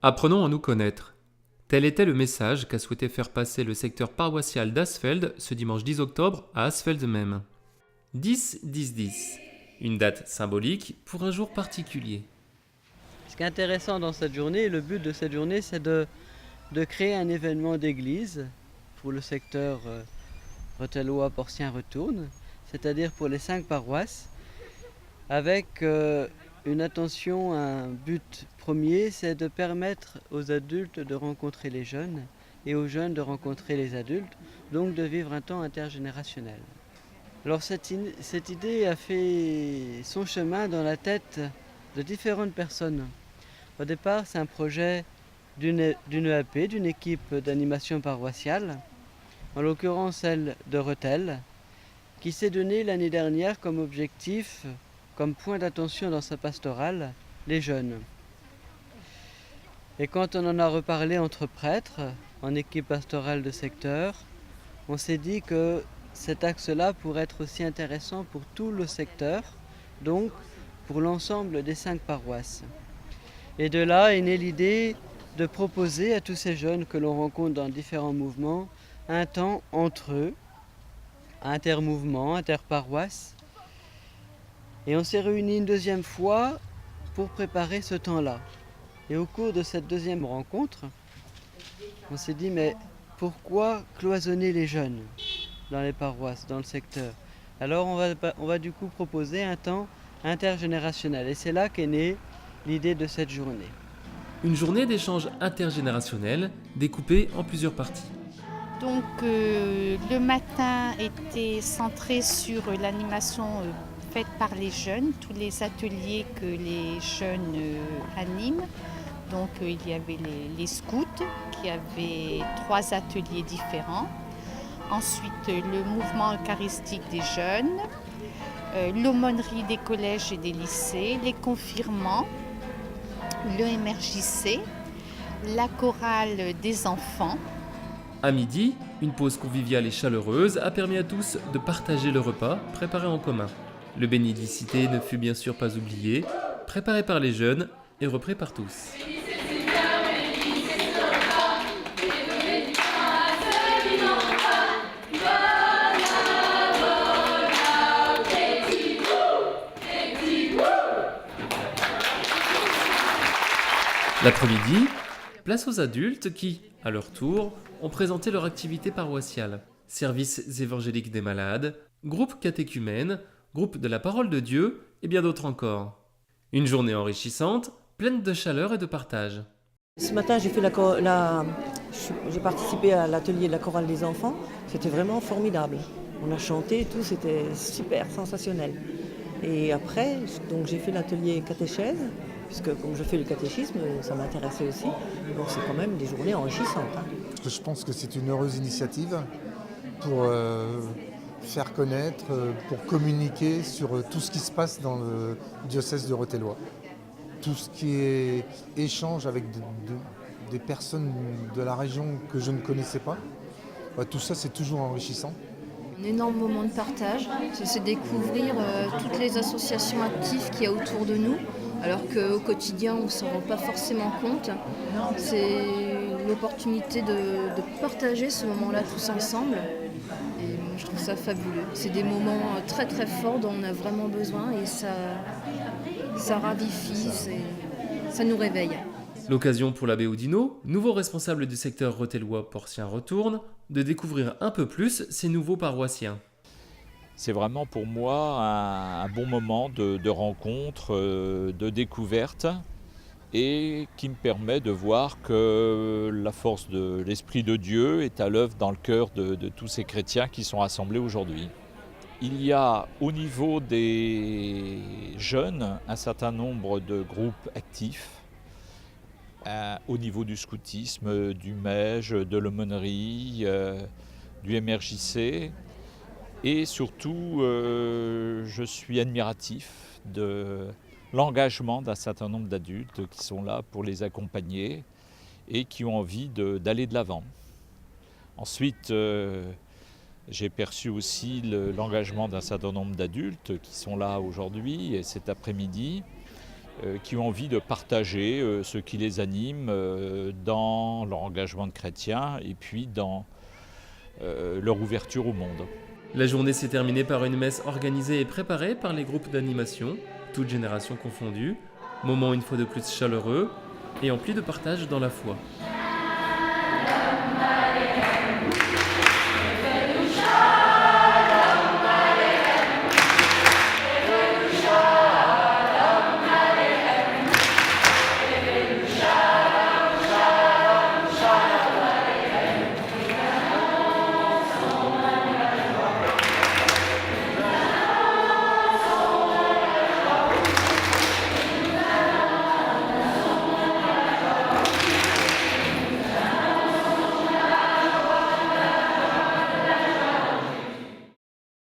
Apprenons à nous connaître. Tel était le message qu'a souhaité faire passer le secteur paroissial d'Asfeld ce dimanche 10 octobre à Asfeld même. 10-10-10, une date symbolique pour un jour particulier. Ce qui est intéressant dans cette journée, le but de cette journée, c'est de créer un événement d'église pour le secteur Rethelois, Porcien, Retourne, c'est-à-dire pour les 5 paroisses, avec une attention, un but premier, c'est de permettre aux adultes de rencontrer les jeunes et aux jeunes de rencontrer les adultes, donc de vivre un temps intergénérationnel. Alors cette idée a fait son chemin dans la tête de différentes personnes. Au départ, c'est un projet d'une EAP, d'une équipe d'animation paroissiale, en l'occurrence celle de Rethel, qui s'est donné l'année dernière comme objectif, comme point d'attention dans sa pastorale, les jeunes. Et quand on en a reparlé entre prêtres, en équipe pastorale de secteur, on s'est dit que cet axe-là pourrait être aussi intéressant pour tout le secteur, donc pour l'ensemble des 5 paroisses. Et de là est née l'idée de proposer à tous ces jeunes que l'on rencontre dans différents mouvements un temps entre eux, intermouvement, interparoisse. Et on s'est réunis une deuxième fois pour préparer ce temps-là. Et au cours de cette deuxième rencontre, on s'est dit mais pourquoi cloisonner les jeunes dans les paroisses, dans le secteur? Alors on va du coup proposer un temps intergénérationnel. Et c'est là qu'est née l'idée de cette journée. Une journée d'échange intergénérationnel découpée en plusieurs parties. Donc le matin était centré sur l'animation faite par les jeunes, tous les ateliers que les jeunes animent. Donc il y avait les scouts qui avaient 3 ateliers différents. Ensuite le mouvement eucharistique des jeunes, l'aumônerie des collèges et des lycées, les confirmants, le MRJC, la chorale des enfants. À midi, une pause conviviale et chaleureuse a permis à tous de partager le repas préparé en commun. Le bénédicité ne fut bien sûr pas oublié, préparé par les jeunes et repris par tous. L'après-midi, place aux adultes qui, à leur tour, ont présenté leur activité paroissiale. Services évangéliques des malades, groupe catéchumène, groupe de la parole de Dieu et bien d'autres encore. Une journée enrichissante, pleine de chaleur et de partage. Ce matin, j'ai participé à l'atelier de la chorale des enfants. C'était vraiment formidable. On a chanté et tout, c'était super, sensationnel. Et après, donc, j'ai fait l'atelier catéchèse, puisque comme je fais le catéchisme, ça m'intéressait aussi. Donc c'est quand même des journées enrichissantes. Je pense que c'est une heureuse initiative pour faire connaître, pour communiquer sur tout ce qui se passe dans le diocèse de Rethelois. Tout ce qui est échange avec des personnes de la région que je ne connaissais pas, tout ça c'est toujours enrichissant. Un énorme moment de partage, c'est découvrir toutes les associations actives qu'il y a autour de nous, alors qu'au quotidien on ne s'en rend pas forcément compte. C'est l'opportunité de partager ce moment-là tous ensemble. Et moi, je trouve ça fabuleux. C'est des moments très très forts dont on a vraiment besoin et ça ravifie, ça nous réveille. L'occasion pour l'abbé Oudinot, nouveau responsable du secteur Rethelois Porcien Retourne, de découvrir un peu plus ces nouveaux paroissiens. C'est vraiment pour moi un bon moment de rencontre, de découverte et qui me permet de voir que la force de l'Esprit de Dieu est à l'œuvre dans le cœur de tous ces chrétiens qui sont rassemblés aujourd'hui. Il y a au niveau des jeunes un certain nombre de groupes actifs, au niveau du scoutisme, du MEJ, de l'aumônerie, du MRJC. Et surtout, je suis admiratif de l'engagement d'un certain nombre d'adultes qui sont là pour les accompagner et qui ont envie d'aller de l'avant. Ensuite, j'ai perçu aussi l'engagement d'un certain nombre d'adultes qui sont là aujourd'hui et cet après-midi qui ont envie de partager ce qui les anime dans leur engagement de chrétien et puis dans leur ouverture au monde. La journée s'est terminée par une messe organisée et préparée par les groupes d'animation, toutes générations confondues, moment une fois de plus chaleureux et empli de partage dans la foi.